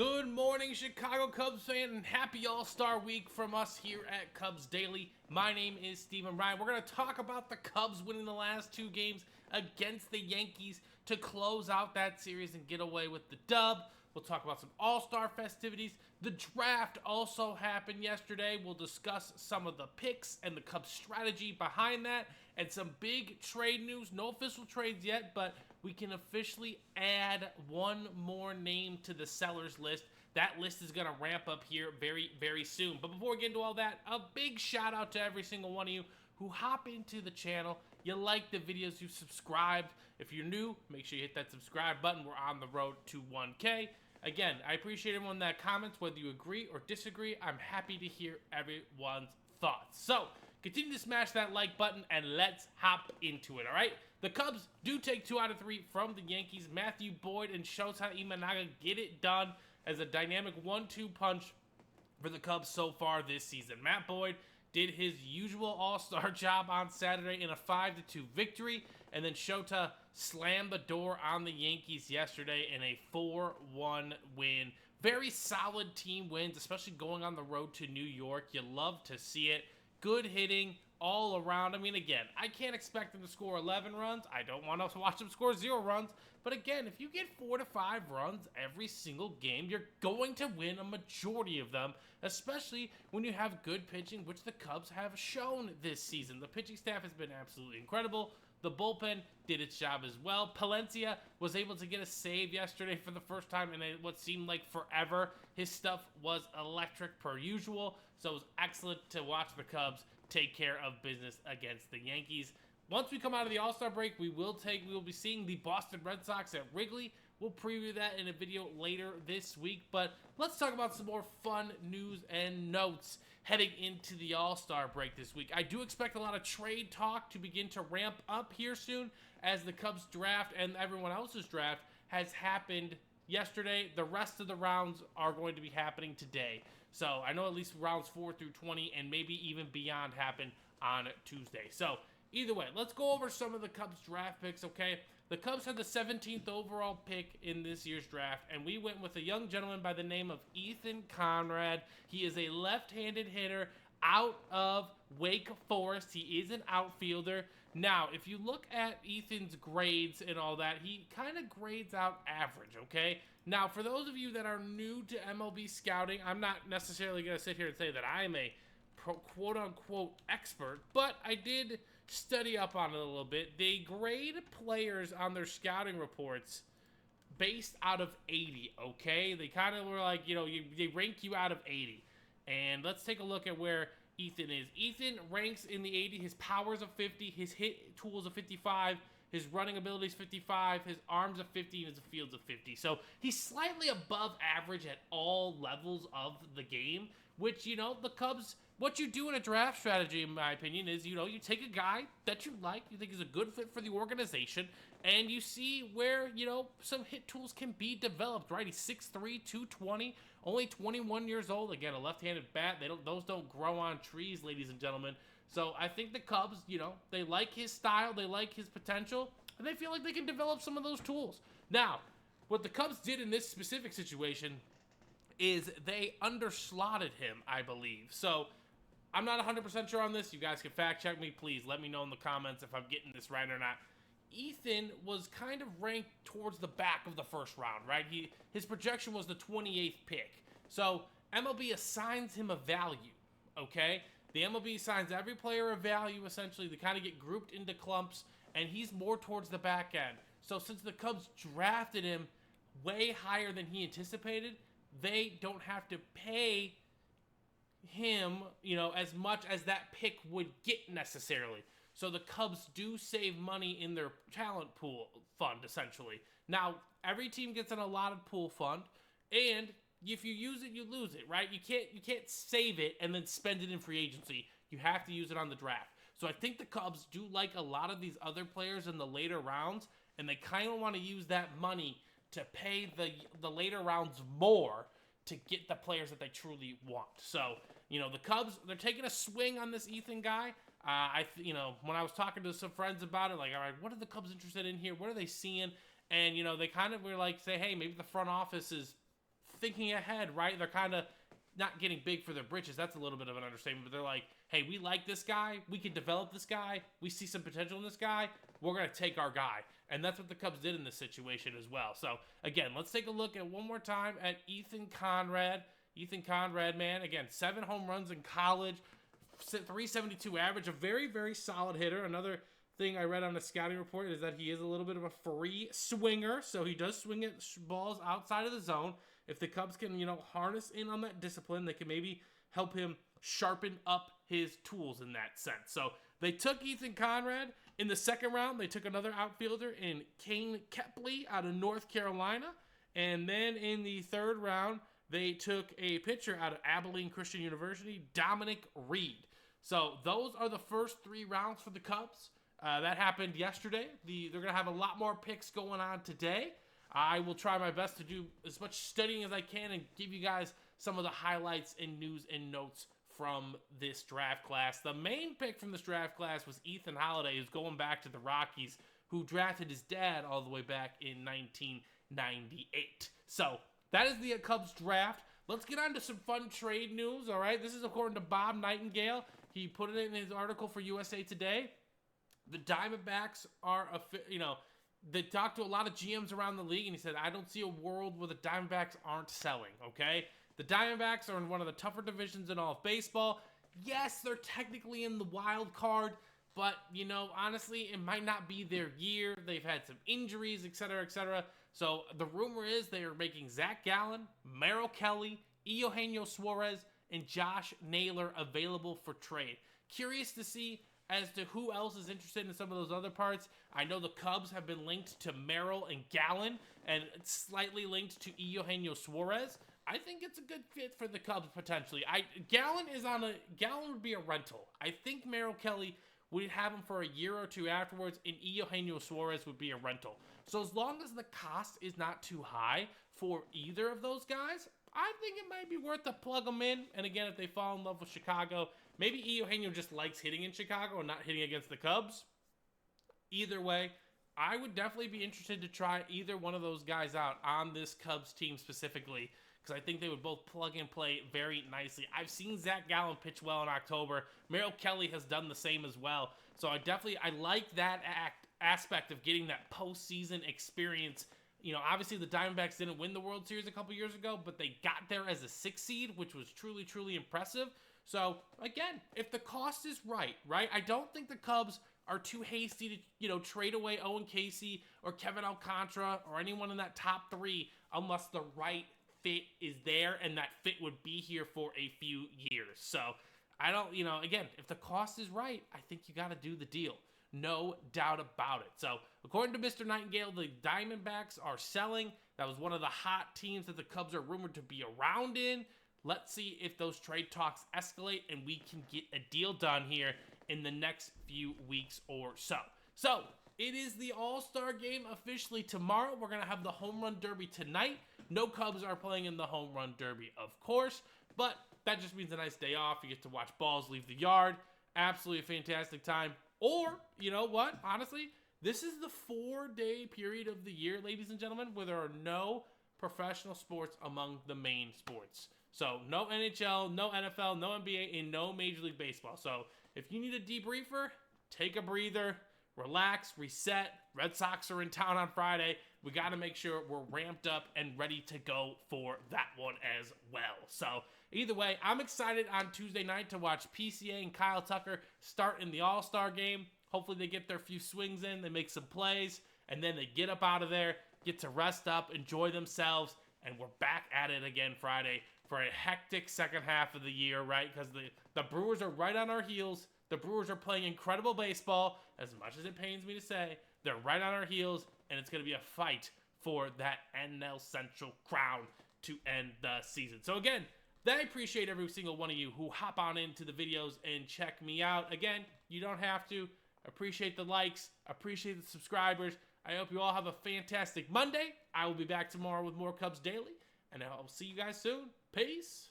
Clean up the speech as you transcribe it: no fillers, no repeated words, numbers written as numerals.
Good morning, Chicago Cubs fan, and happy All-Star Week from us here at Cubs Daily. My name is Steven Ryan. We're going to talk about the Cubs winning the last two games against the Yankees to close out that series and get away with the dub. We'll talk about some All-Star festivities. The draft also happened yesterday. We'll discuss some of the picks and the Cubs strategy behind that and some big trade news. No official trades yet, but we can officially add one more name to the sellers list. That list is going to ramp up here very, very soon. But before we get into all that, a big shout out to every single one of you who hop into the channel. You like the videos, you subscribed. If you're new, make sure you hit that subscribe button. We're on the road to 1K. Again, I appreciate everyone that comments, whether you agree or disagree. I'm happy to hear everyone's thoughts. So, continue to smash that like button and let's hop into it, all right? The Cubs do take 2 out of 3 from the Yankees. Matthew Boyd and Shota Imanaga get it done as a dynamic 1-2 punch for the Cubs so far this season. Matt Boyd did his usual all-star job on Saturday in a 5-2 victory, and then Shota slammed the door on the Yankees yesterday in a 4-1 win. Very solid team wins, especially going on the road to New York. You love to see it. Good hitting all around. I mean, again, I can't expect them to score 11 runs. I don't want to watch them score 0 runs. But again, if you get 4 to 5 runs every single game, you're going to win a majority of them, especially when you have good pitching, which the Cubs have shown this season. The pitching staff has been absolutely incredible. The bullpen did its job as well. Palencia was able to get a save yesterday for the first time in what seemed like forever. His stuff was electric per usual, so it was excellent to watch the Cubs take care of business against the Yankees. Once we come out of the All-Star break, we will be seeing the Boston Red Sox at Wrigley. We'll preview that in a video later this week, but let's talk about some more fun news and notes heading into the All-Star break this week. I do expect a lot of trade talk to begin to ramp up here soon as the Cubs draft and everyone else's draft has happened yesterday. The rest of the rounds are going to be happening today. So I know at least rounds 4 through 20 and maybe even beyond happen on Tuesday. So either way, let's go over some of the Cubs draft picks, okay? The Cubs had the 17th overall pick in this year's draft, and we went with a young gentleman by the name of Ethan Conrad. He is a left-handed hitter out of Wake Forest. He is an outfielder. Now, if you look at Ethan's grades and all that, he kind of grades out average, okay? Now, for those of you that are new to MLB scouting, I'm not necessarily going to sit here and say that I'm a quote-unquote expert, but I did study up on it a little bit. They grade players on their scouting reports based out of 80, okay? They kind of were like, you know, they rank you out of 80. And let's take a look at where Ethan is. Ethan ranks in the 80. His power's a 50. His hit tool's a 55. His running ability's 55. His arm's a 50. And his field's a 50. So he's slightly above average at all levels of the game, which, you know, the Cubs, what you do in a draft strategy, in my opinion, is, you know, you take a guy that you like, you think is a good fit for the organization, and you see where, you know, some hit tools can be developed, right? He's 6'3", 220, only 21 years old. Again, a left-handed bat. Those don't grow on trees, ladies and gentlemen. So I think the Cubs, you know, they like his style, they like his potential, and they feel like they can develop some of those tools. Now, what the Cubs did in this specific situation is they underslotted him, I believe. So I'm not 100% sure on this. You guys can fact check me. Please let me know in the comments if I'm getting this right or not. Ethan was kind of ranked towards the back of the first round, right? His projection was the 28th pick. So MLB assigns him a value, okay? The MLB assigns every player a value, essentially. They kind of get grouped into clumps, and he's more towards the back end. So since the Cubs drafted him way higher than he anticipated, they don't have to pay him, you know, as much as that pick would get necessarily. So the Cubs do save money in their talent pool fund, essentially. Now, every team gets an allotted pool fund, and if you use it, you lose it, right? You can't save it and then spend it in free agency. You have to use it on the draft. So I think the Cubs do like a lot of these other players in the later rounds, and they kind of want to use that money to pay the later rounds more to get the players that they truly want. So, you know, the Cubs, they're taking a swing on this Ethan guy. You know, when I was talking to some friends about it, like, all right, what are the Cubs interested in here? What are they seeing? And, you know, they kind of were like, say, hey, maybe the front office is thinking ahead, right? They're kind of not getting big for their britches. That's a little bit of an understatement, but they're like, hey, we like this guy. We can develop this guy. We see some potential in this guy. We're going to take our guy. And that's what the Cubs did in this situation as well. So, again, let's take a look at one more time at Ethan Conrad. Ethan Conrad, man, again, 7 home runs in college, 372 average, a very, very solid hitter. Another thing I read on the scouting report is that he is a little bit of a free swinger, so he does swing at balls outside of the zone. If the Cubs can, harness in on that discipline, they can maybe help him sharpen up his tools in that sense. So they took Ethan Conrad. In the second round, they took another outfielder in Kane Kepley out of North Carolina. And then in the third round, they took a pitcher out of Abilene Christian University, Dominic Reed. So those are the first 3 rounds for the Cubs. That happened yesterday. They're going to have a lot more picks going on today. I will try my best to do as much studying as I can and give you guys some of the highlights and news and notes from this draft class. The main pick from this draft class was Ethan Holiday, who's going back to the Rockies, who drafted his dad all the way back in 1998. So that is the Cubs draft. Let's get on to some fun trade news, all right? This is according to Bob Nightingale. He put it in his article for USA Today. The Diamondbacks are, they talked to a lot of GMs around the league, and he said, I don't see a world where the Diamondbacks aren't selling, okay? The Diamondbacks are in one of the tougher divisions in all of baseball. Yes, they're technically in the wild card, but, honestly, it might not be their year. They've had some injuries, et cetera, et cetera. So the rumor is they are making Zach Gallen, Merrill Kelly, Eugenio Suarez, and Josh Naylor available for trade. Curious to see as to who else is interested in some of those other parts. I know the Cubs have been linked to Merrill and Gallen, and slightly linked to Eugenio Suarez. I think it's a good fit for the Cubs potentially. Gallen would be a rental. I think Merrill Kelly would have him for a year or two afterwards, and Eugenio Suarez would be a rental. So as long as the cost is not too high for either of those guys, I think it might be worth to plug them in. And again, if they fall in love with Chicago, maybe Eugenio just likes hitting in Chicago and not hitting against the Cubs. Either way, I would definitely be interested to try either one of those guys out on this Cubs team specifically, because I think they would both plug and play very nicely. I've seen Zach Gallen pitch well in October. Merrill Kelly has done the same as well. So I like that aspect of getting that postseason experience. Obviously the Diamondbacks didn't win the World Series a couple years ago, but they got there as a 6th seed, which was truly, truly impressive. So, again, if the cost is right? I don't think the Cubs are too hasty to, trade away Owen Casey or Kevin Alcantara or anyone in that top 3 unless the right fit is there, and that fit would be here for a few years. So, I don't, again, if the cost is right, I think you got to do the deal. No doubt about it. So, according to Mr. Nightingale, the Diamondbacks are selling. That was one of the hot teams that the Cubs are rumored to be around in. Let's see if those trade talks escalate and we can get a deal done here in the next few weeks or so. So, it is the All-Star game officially tomorrow. We're going to have the Home Run Derby tonight. No Cubs are playing in the Home Run Derby, of course, but that just means a nice day off. You get to watch balls leave the yard. Absolutely a fantastic time. Or, you know what? Honestly, this is the 4-day period of the year, ladies and gentlemen, where there are no professional sports among the main sports. So, no NHL, no NFL, no NBA, and no Major League Baseball. So, if you need a debriefer, take a breather, relax, reset. Red Sox are in town on Friday. We got to make sure we're ramped up and ready to go for that one as well. So, either way, I'm excited on Tuesday night to watch PCA and Kyle Tucker start in the All-Star game. Hopefully they get their few swings in, they make some plays, and then they get up out of there, get to rest up, enjoy themselves, and we're back at it again Friday for a hectic second half of the year, right? Because the Brewers are right on our heels. The Brewers are playing incredible baseball, as much as it pains me to say. They're right on our heels, and it's going to be a fight for that NL Central crown to end the season. So again, I appreciate every single one of you who hop on into the videos and check me out. Again, you don't have to. Appreciate the likes. Appreciate the subscribers. I hope you all have a fantastic Monday. I will be back tomorrow with more Cubs Daily, and I'll see you guys soon. Peace.